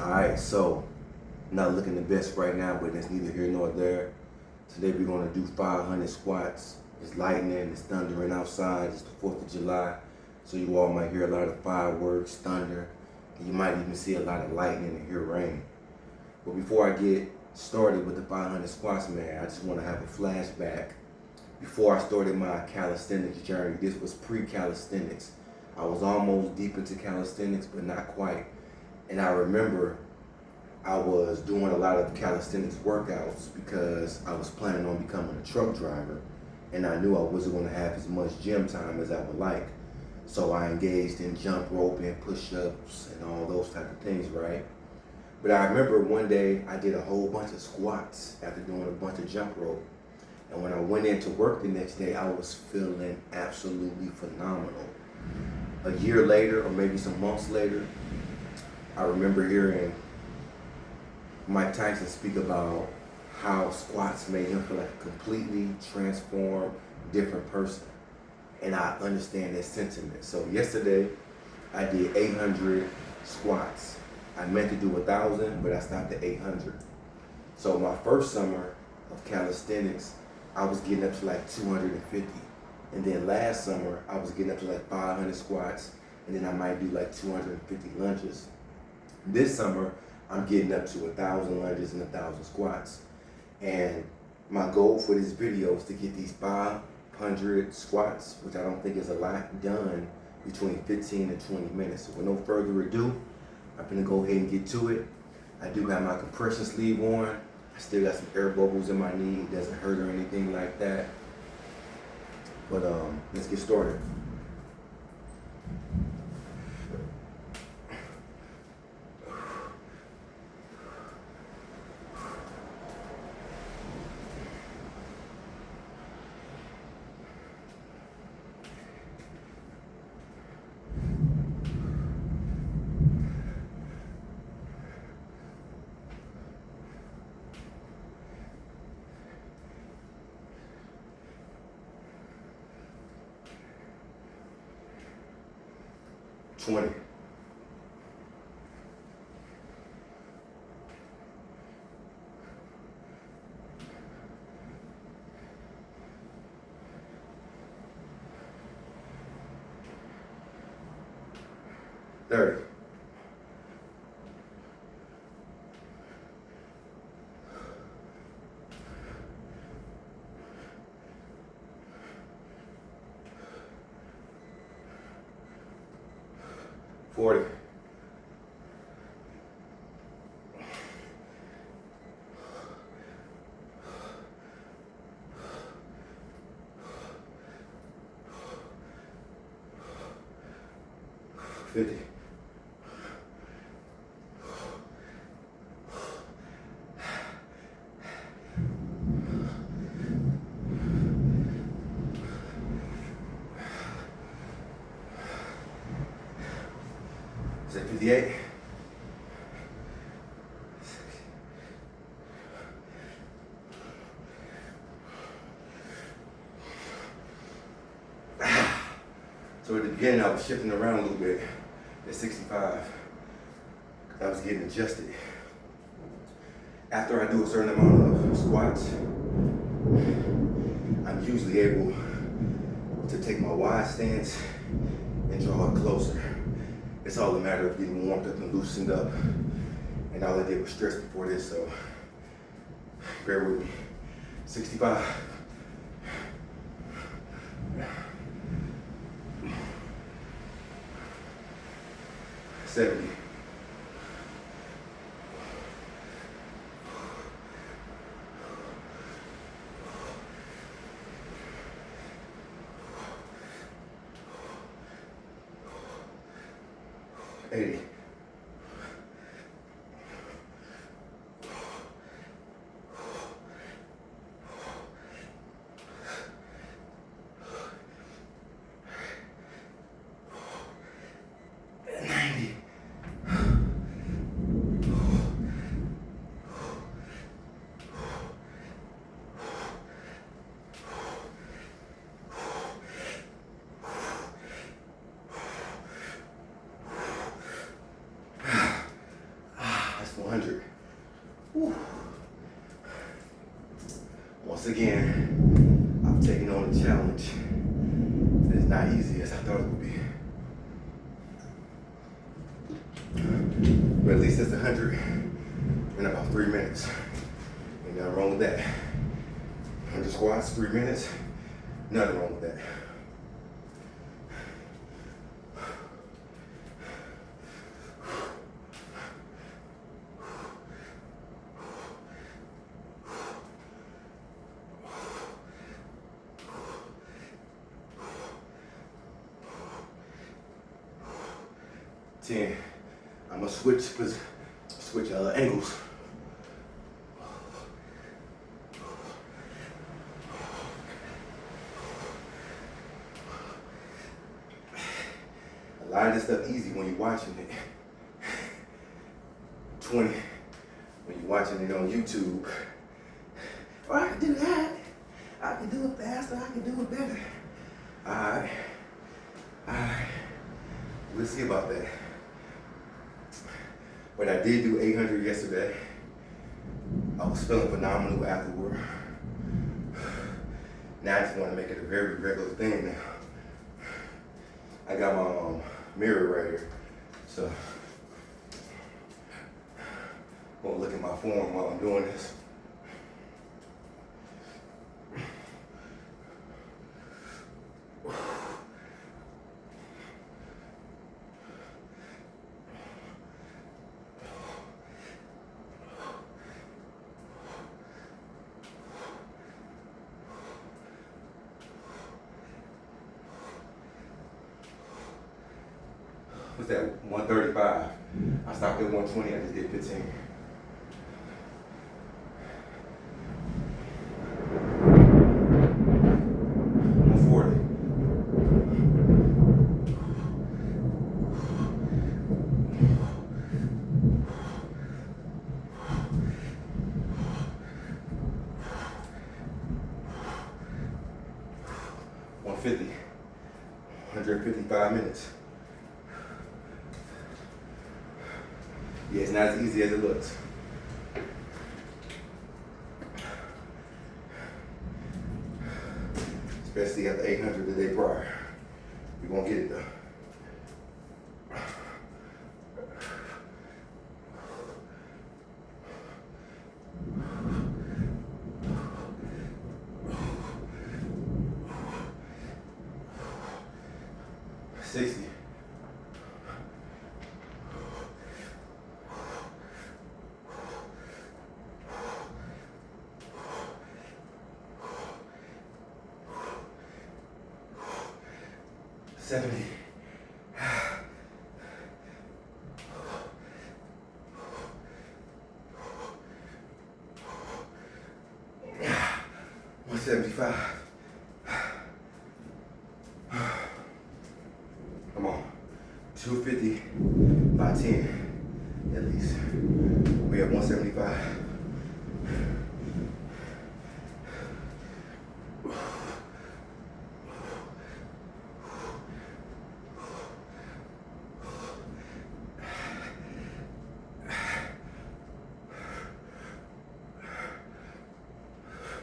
Alright, so not looking the best right now, but it's neither here nor there. Today we're gonna do 500 squats. It's lightning, it's thundering outside, it's the 4th of July. So you all might hear a lot of fireworks, thunder, and you might even see a lot of lightning and hear rain. But before I get started with the 500 squats, man, I just wanna have a flashback. Before I started my calisthenics journey, this was pre-calisthenics. I was almost deep into calisthenics, but not quite. And I remember I was doing a lot of calisthenics workouts because I was planning on becoming a truck driver, and I knew I wasn't going to have as much gym time as I would like. So I engaged in jump rope and push-ups and all those type of things, right? But I remember one day I did a whole bunch of squats after doing a bunch of jump rope. And when I went into work the next day, I was feeling absolutely phenomenal. A year later, or maybe some months later, I remember hearing Mike Tyson speak about how squats made him feel like a completely transformed, different person. And I understand that sentiment. So yesterday, I did 800 squats. I meant to do 1,000, but I stopped at 800. So my first summer of calisthenics, I was getting up to like 250. And then last summer, I was getting up to like 500 squats, and then I might do like 250 lunges. This summer, I'm getting up to 1,000 lunges and 1,000 squats. And my goal for this video is to get these 500 squats, which I don't think is a lot, done between 15 and 20 minutes. So with no further ado, I'm gonna go ahead and get to it. I do have my compression sleeve on. I still got some air bubbles in my knee. It doesn't hurt or anything like that. But let's get started. Twenty. 30. 40. 50. 58. 'So at the beginning, I was shifting around a little bit at 65. I was getting adjusted. After I do a certain amount of squats, I'm usually able to take my wide stance and draw it closer. It's all a matter of getting warmed up and loosened up. And all I did was stretch before this, so bear with me. 65. 70. 80. 90. once again, I've taken on a challenge that is not easy as I thought it would be. But at least it's 100 in about 3 minutes. Ain't nothing wrong with that. 100 squats, 3 minutes, nothing wrong with that. I'm gonna switch angles. A lot of this stuff easy when you're watching it. 20 when you're watching it on YouTube. Or I can do that. I can do it faster. I can do it better. All right. We'll see about that. But I did do 800 yesterday. I was feeling phenomenal afterward. Now I just want to make it a very regular thing now. I got my mirror right here. So I'm gonna look at my form while I'm doing this. What's that, 135? I stopped at 120, I just did 15. $150, 155 minutes. Yeah, it's not as easy as it looks. Especially after 800 the day prior. You're gonna get it done. $60. $70. $175. Come on. 250 by 10 at least. We have 175.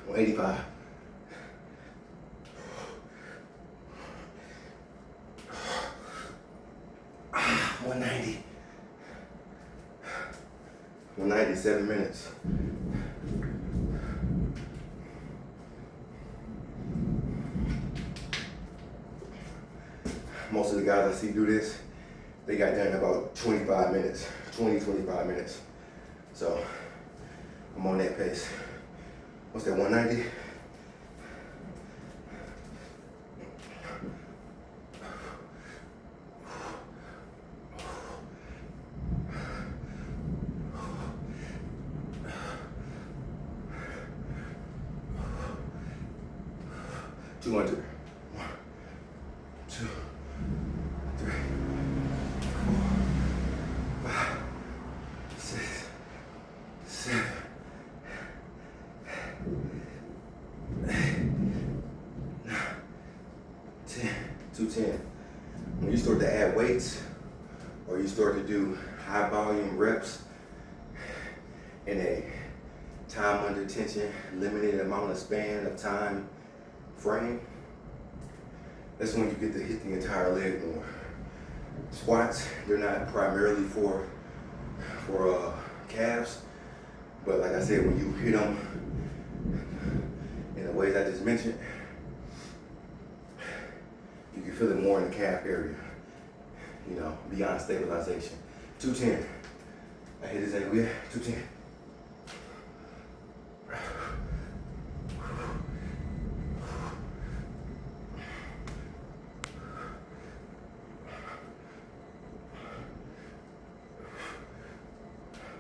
$185. $190. 197 minutes. Most of the guys I see do this, they got done in about 25 minutes, 25 minutes. So I'm on that pace. What's that, 190? $200. 1, 2, 3, 4, 5, 6, 7, 8, 9, 10. 210. When you start to add weights or you start to do high volume reps in a time under tension, limited amount of span of time frame, that's when you get to hit the entire leg more. Squats, they're not primarily for calves, but like I said, when you hit them in the ways I just mentioned, you can feel it more in the calf area, you know, beyond stabilization. 210. I hit this angle, yeah, 210.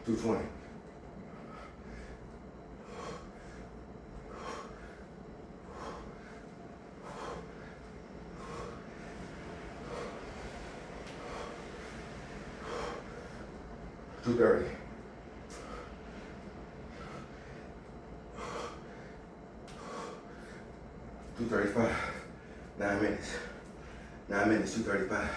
Two 20. Two 30. Two 35. 9 minutes. 9 minutes. 235.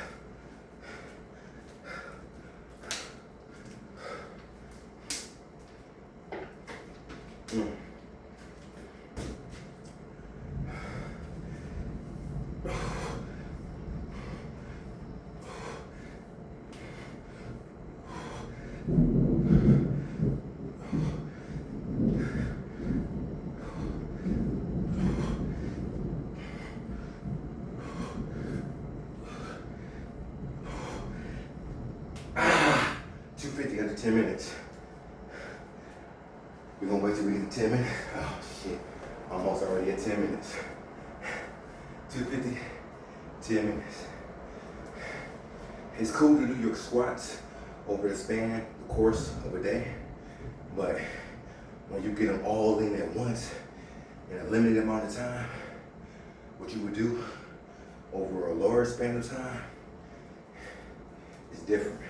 Ah, 250 under 10 minutes. We're gonna wait till we get to 10 minutes. Oh shit, almost already at 10 minutes. 250, 10 minutes. It's cool to do your squats over the span, the course of a day, but when you get them all in at once in a limited amount of time, what you would do over a large span of time is different.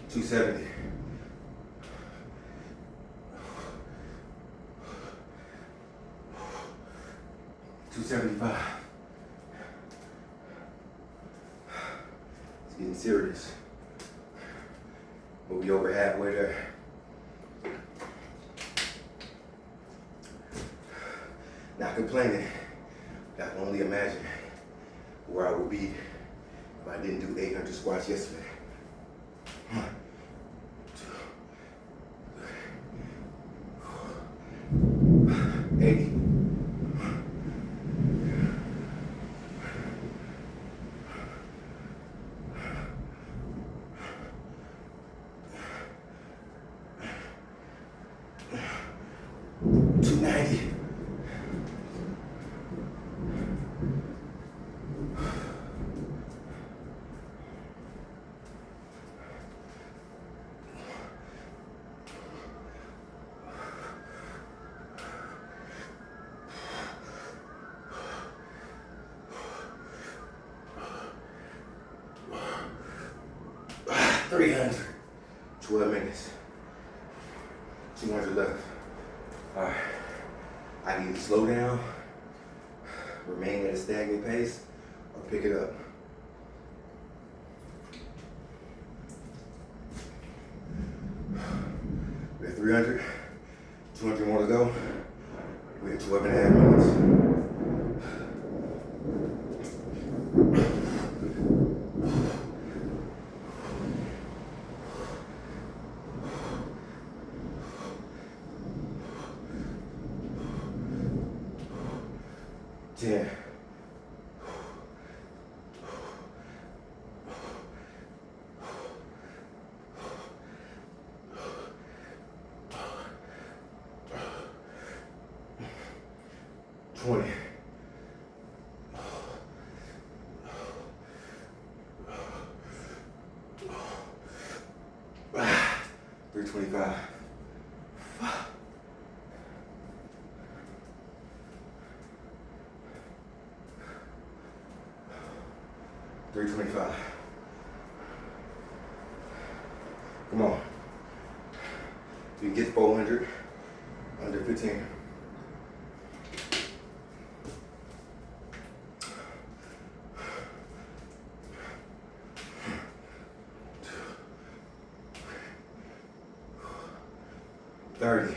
Two 70. 275. It's getting serious. We'll be over halfway there. Not complaining. I can only imagine where I would be if I didn't do 800 squats yesterday. 1, 2, 80. $300. 12 minutes. 200 left. All right. I can either slow down, remain at a stagnant pace, or pick it up. We're at 300. 200 more to go. We're at 12 and a half minutes. Yeah. 20. 325. 325. Come on. You can get 400 under 15. $30.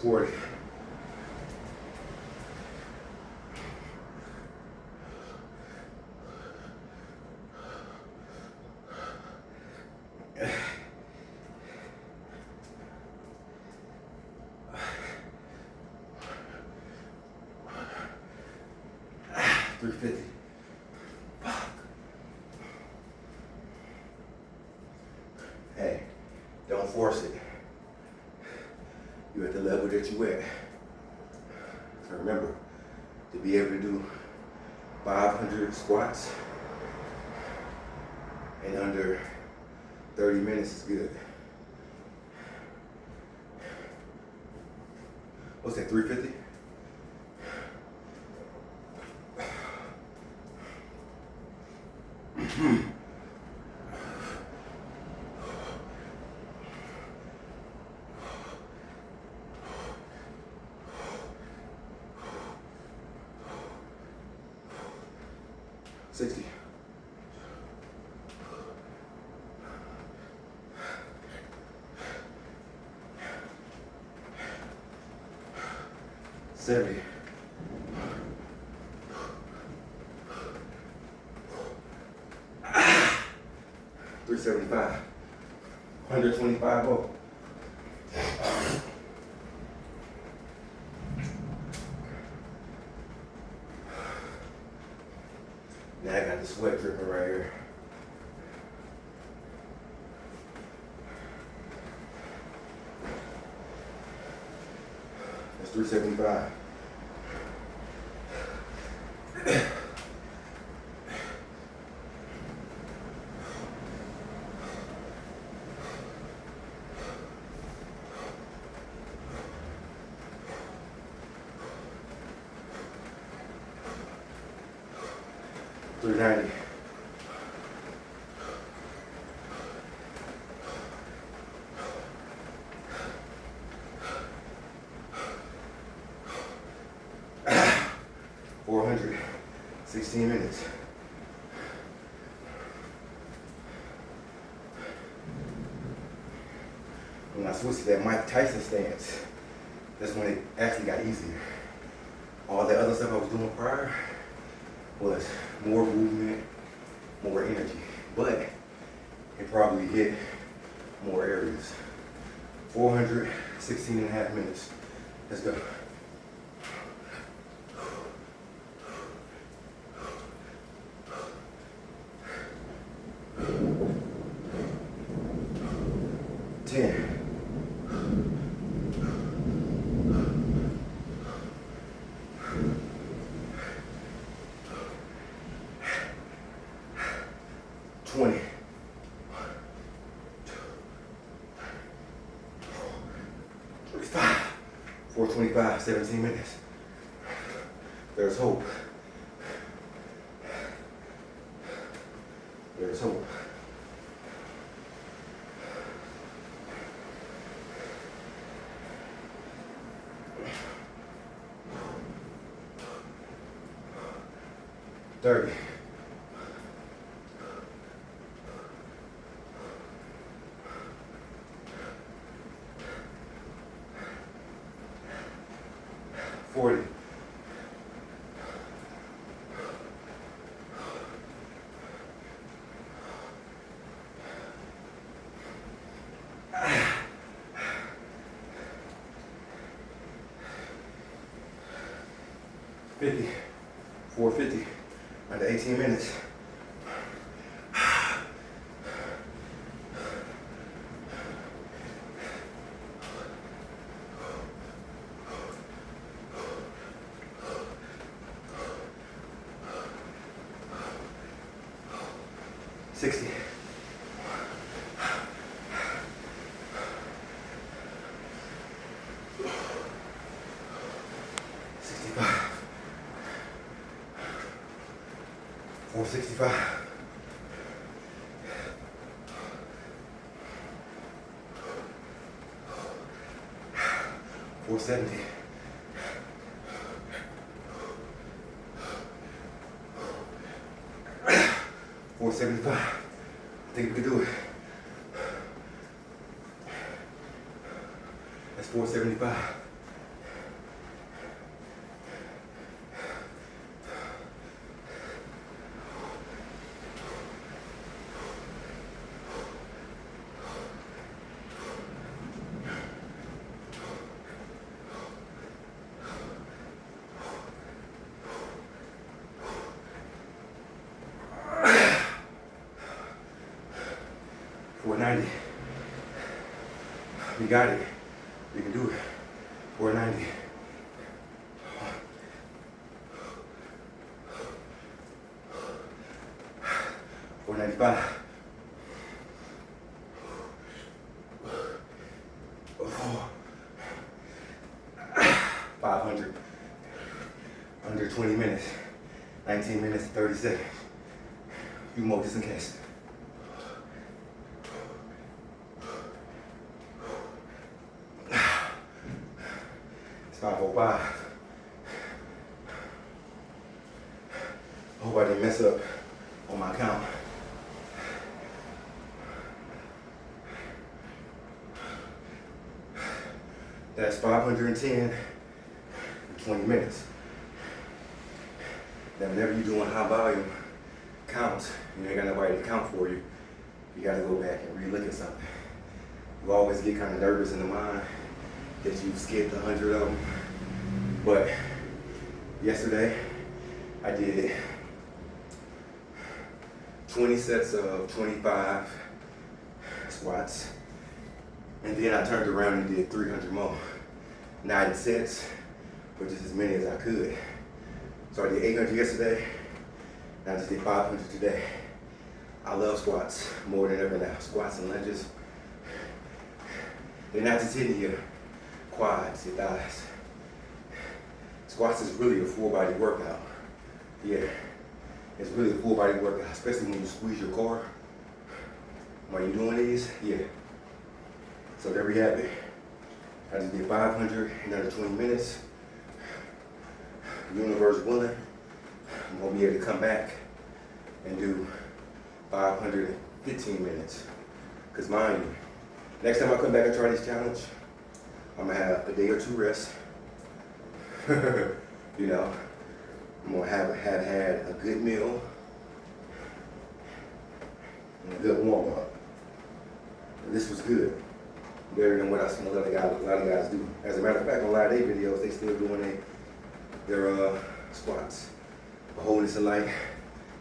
40. 350. Hey, don't force it. You're at the level that you at. So remember, to be able to do 500 squats in under 30 minutes is good. What's that, 350? $60. $70. $375. 125 more. Now I got the sweat dripping right here. That's 375. $390. $400. 16 minutes. When I switched to that Mike Tyson stance, that's when it actually got easier. All the other stuff I was doing prior was more movement, more energy, but it probably hit more areas. 400, 16 and a half minutes. Let's go. $20. 425, 17 minutes. There's hope. There's hope. $30. 40. $50. 450. Under 18 minutes. $60. 65. 465. 470. 475. I think we can do it. That's 475. 490. We got it. We can do it. 490. 495. 500. Under 20 minutes. 19 minutes and 30 seconds. A few more just in case. It's 5:05. Hope I didn't mess up on my count. That's 510 in 20 minutes. Now, whenever you're doing high volume counts, you ain't got nobody to count for you. You gotta go back and re-look at something. You always get kind of nervous in the mind that you skipped 100 of them. But yesterday, I did 20 sets of 25 squats. And then I turned around and did 300 more. 9 sets, but just as many as I could. So I did 800 yesterday, and I just did 500 today. I love squats more than ever now. Squats and lunges. They're not just hitting your quads, your thighs. Squats is really a full body workout. Yeah, it's really a full body workout, especially when you squeeze your core. While you're doing these, yeah. So there we have it. I just did 500 in under 20 minutes. Universe willing, I'm gonna be able to come back and do 515 minutes. Cause mind you, next time I come back and try this challenge, I'm gonna have a day or two rest. You know, I'm gonna have had a good meal and a good warm up. This was good. Better than what I've seen a lot of guys do. As a matter of fact, on a lot of their videos, they still doing their squats. But wholeness in life,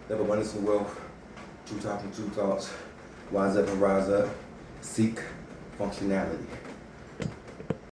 love, abundance, and wealth. True talk and true thoughts. Wise up and rise up. Seek functionality.